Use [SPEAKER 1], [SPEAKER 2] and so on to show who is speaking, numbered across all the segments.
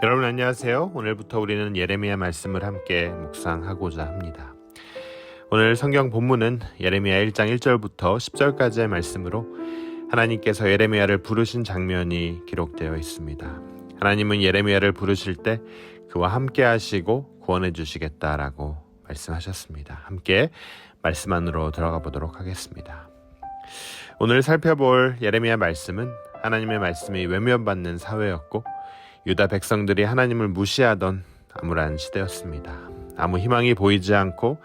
[SPEAKER 1] 여러분 안녕하세요. 오늘부터 우리는 예레미야 말씀을 함께 묵상하고자 합니다. 오늘 성경 본문은 예레미야 1장 1절부터 10절까지의 말씀으로 하나님께서 예레미야를 부르신 장면이 기록되어 있습니다. 하나님은 예레미야를 부르실 때 그와 함께 하시고 구원해 주시겠다라고 말씀하셨습니다. 함께 말씀 안으로 들어가 보도록 하겠습니다. 오늘 살펴볼 예레미야 말씀은 하나님의 말씀이 외면받는 사회였고 유다 백성들이 하나님을 무시하던 암울한 시대였습니다. 아무 희망이 보이지 않고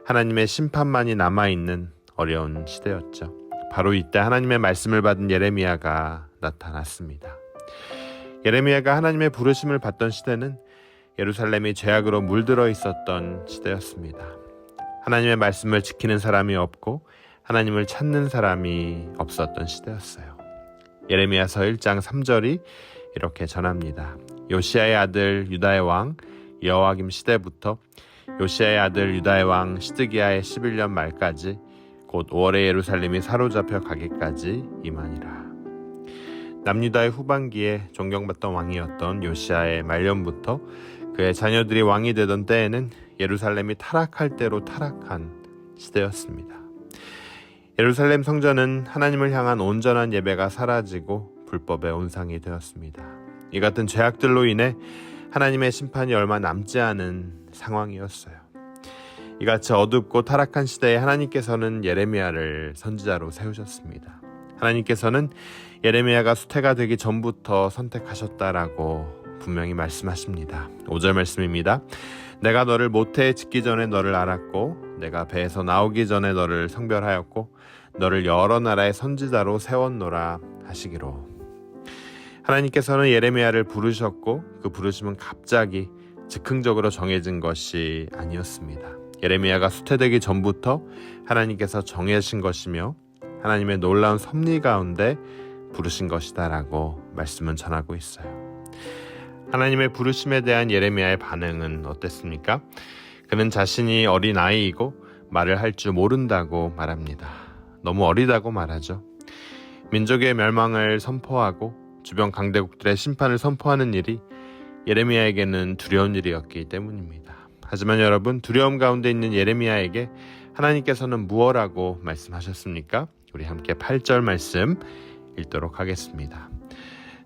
[SPEAKER 1] 하나님의 심판만이 남아있는 어려운 시대였죠. 바로 이때 하나님의 말씀을 받은 예레미야가 나타났습니다. 예레미야가 하나님의 부르심을 받던 시대는 예루살렘이 죄악으로 물들어 있었던 시대였습니다. 하나님의 말씀을 지키는 사람이 없고 하나님을 찾는 사람이 없었던 시대였어요. 예레미야서 1장 3절이 이렇게 전합니다. 요시야의 아들 유다의 왕 여호와김 시대부터 요시야의 아들 유다의 왕 시드기야의 11년 말까지 곧 5월에 예루살렘이 사로잡혀 가기까지 임하니라. 남유다의 후반기에 존경받던 왕이었던 요시야의 말년부터 그의 자녀들이 왕이 되던 때에는 예루살렘이 타락할 대로 타락한 시대였습니다. 예루살렘 성전은 하나님을 향한 온전한 예배가 사라지고 불법의 온상이 되었습니다. 이 같은 죄악들로 인해 하나님의 심판이 얼마 남지 않은 상황이었어요. 이같이 어둡고 타락한 시대에 하나님께서는 예레미야를 선지자로 세우셨습니다. 하나님께서는 예레미야가 수태가 되기 전부터 선택하셨다라고 분명히 말씀하십니다. 5절 말씀입니다. 내가 너를 모태에 짓기 전에 너를 알았고 내가 배에서 나오기 전에 너를 성별하였고 너를 여러 나라의 선지자로 세웠노라 하시기로. 하나님께서는 예레미야를 부르셨고 그 부르심은 갑자기 즉흥적으로 정해진 것이 아니었습니다. 예레미야가 수태되기 전부터 하나님께서 정하신 것이며 하나님의 놀라운 섭리 가운데 부르신 것이다라고 말씀은 전하고 있어요. 하나님의 부르심에 대한 예레미야의 반응은 어땠습니까? 그는 자신이 어린 아이이고 말을 할 줄 모른다고 말합니다. 너무 어리다고 말하죠. 민족의 멸망을 선포하고 주변 강대국들의 심판을 선포하는 일이 예레미야에게는 두려운 일이었기 때문입니다. 하지만 여러분, 두려움 가운데 있는 예레미야에게 하나님께서는 무엇라고 말씀하셨습니까? 우리 함께 8절 말씀 읽도록 하겠습니다.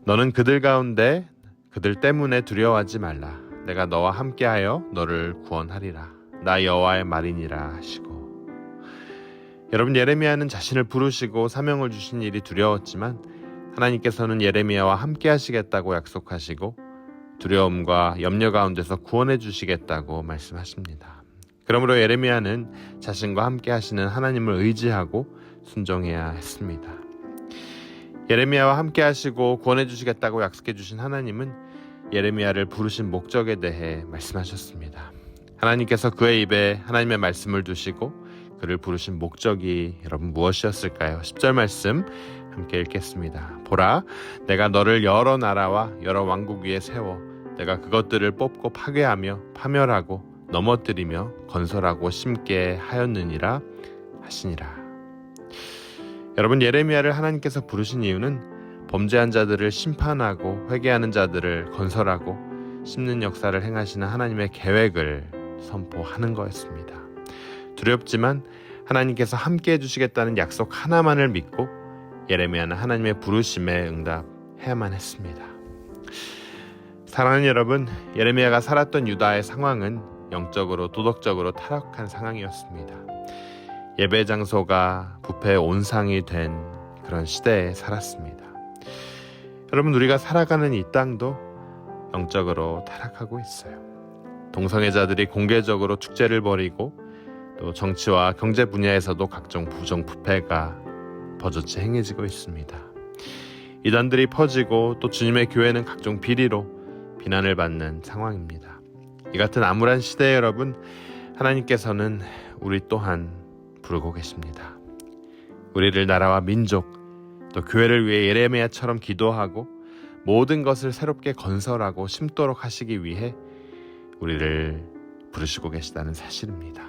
[SPEAKER 1] 너는 그들 가운데 그들 때문에 두려워하지 말라. 내가 너와 함께하여 너를 구원하리라. 나 여호와의 말이니라 하시고. 여러분, 예레미야는 자신을 부르시고 사명을 주신 일이 두려웠지만 하나님께서는 예레미야와 함께 하시겠다고 약속하시고 두려움과 염려 가운데서 구원해 주시겠다고 말씀하십니다. 그러므로 예레미야는 자신과 함께 하시는 하나님을 의지하고 순종해야 했습니다. 예레미야와 함께 하시고 구원해 주시겠다고 약속해 주신 하나님은 예레미야를 부르신 목적에 대해 말씀하셨습니다. 하나님께서 그의 입에 하나님의 말씀을 두시고 그를 부르신 목적이 여러분 무엇이었을까요? 10절 말씀 함께 읽겠습니다. 보라, 내가 너를 여러 나라와 여러 왕국 위에 세워 내가 그것들을 뽑고 파괴하며 파멸하고 넘어뜨리며 건설하고 심게 하였느니라 하시니라. 여러분, 예레미야를 하나님께서 부르신 이유는 범죄한 자들을 심판하고 회개하는 자들을 건설하고 심는 역사를 행하시는 하나님의 계획을 선포하는 거였습니다. 두렵지만 하나님께서 함께 해주시겠다는 약속 하나만을 믿고 예레미야는 하나님의 부르심에 응답해야만 했습니다. 사랑하는 여러분, 예레미야가 살았던 유다의 상황은 영적으로 도덕적으로 타락한 상황이었습니다. 예배 장소가 부패의 온상이 된 그런 시대에 살았습니다. 여러분, 우리가 살아가는 이 땅도 영적으로 타락하고 있어요. 동성애자들이 공개적으로 축제를 벌이고 또 정치와 경제 분야에서도 각종 부정부패가 버젓이 행해지고 있습니다. 이단들이 퍼지고 또 주님의 교회는 각종 비리로 비난을 받는 상황입니다. 이 같은 암울한 시대에 여러분, 하나님께서는 우리 또한 부르고 계십니다. 우리를 나라와 민족 또 교회를 위해 예레미야처럼 기도하고 모든 것을 새롭게 건설하고 심도록 하시기 위해 우리를 부르시고 계시다는 사실입니다.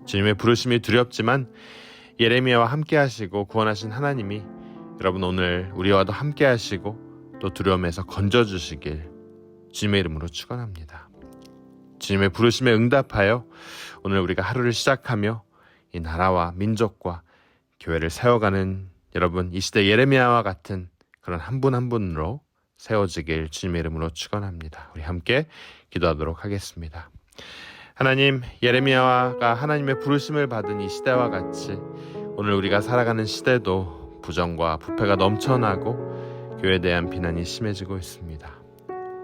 [SPEAKER 1] 주님의 부르심이 두렵지만 예레미야와 함께 하시고 구원하신 하나님이 여러분 오늘 우리와도 함께 하시고 또 두려움에서 건져주시길 주님의 이름으로 축원합니다. 주님의 부르심에 응답하여 오늘 우리가 하루를 시작하며 이 나라와 민족과 교회를 세워가는 여러분, 이 시대 예레미야와 같은 그런 한 분 한 분으로 세워지길 주님의 이름으로 축원합니다. 우리 함께 기도하도록 하겠습니다. 하나님, 예레미야가 하나님의 부르심을 받은 이 시대와 같이 오늘 우리가 살아가는 시대도 부정과 부패가 넘쳐나고 교회에 대한 비난이 심해지고 있습니다.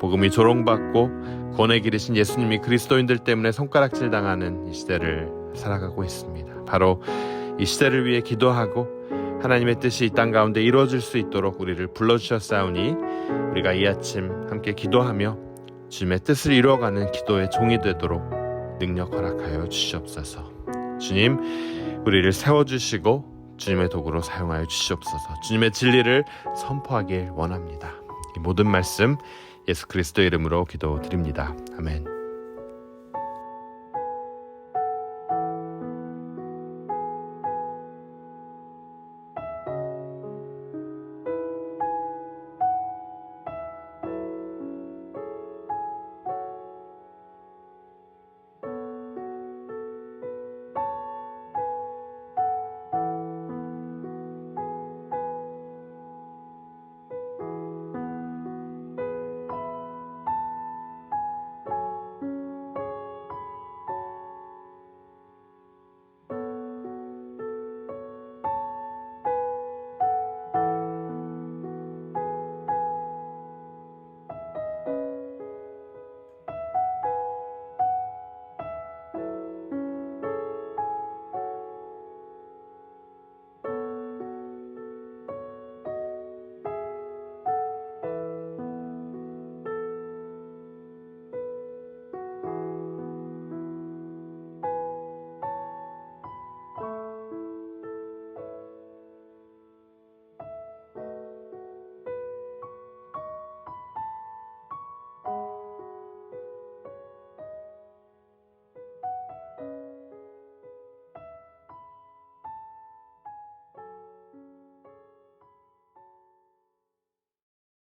[SPEAKER 1] 복음이 조롱받고 구원의 길이신 예수님이 그리스도인들 때문에 손가락질 당하는 이 시대를 살아가고 있습니다. 바로 이 시대를 위해 기도하고 하나님의 뜻이 이 땅 가운데 이루어질 수 있도록 우리를 불러주셨사오니 우리가 이 아침 함께 기도하며 주님의 뜻을 이루어가는 기도의 종이 되도록 능력 허락하여 주시옵소서. 주님, 우리를 세워주시고 주님의 도구로 사용하여 주시옵소서. 주님의 진리를 선포하길 원합니다. 이 모든 말씀 예수 그리스도의 이름으로 기도드립니다. 아멘.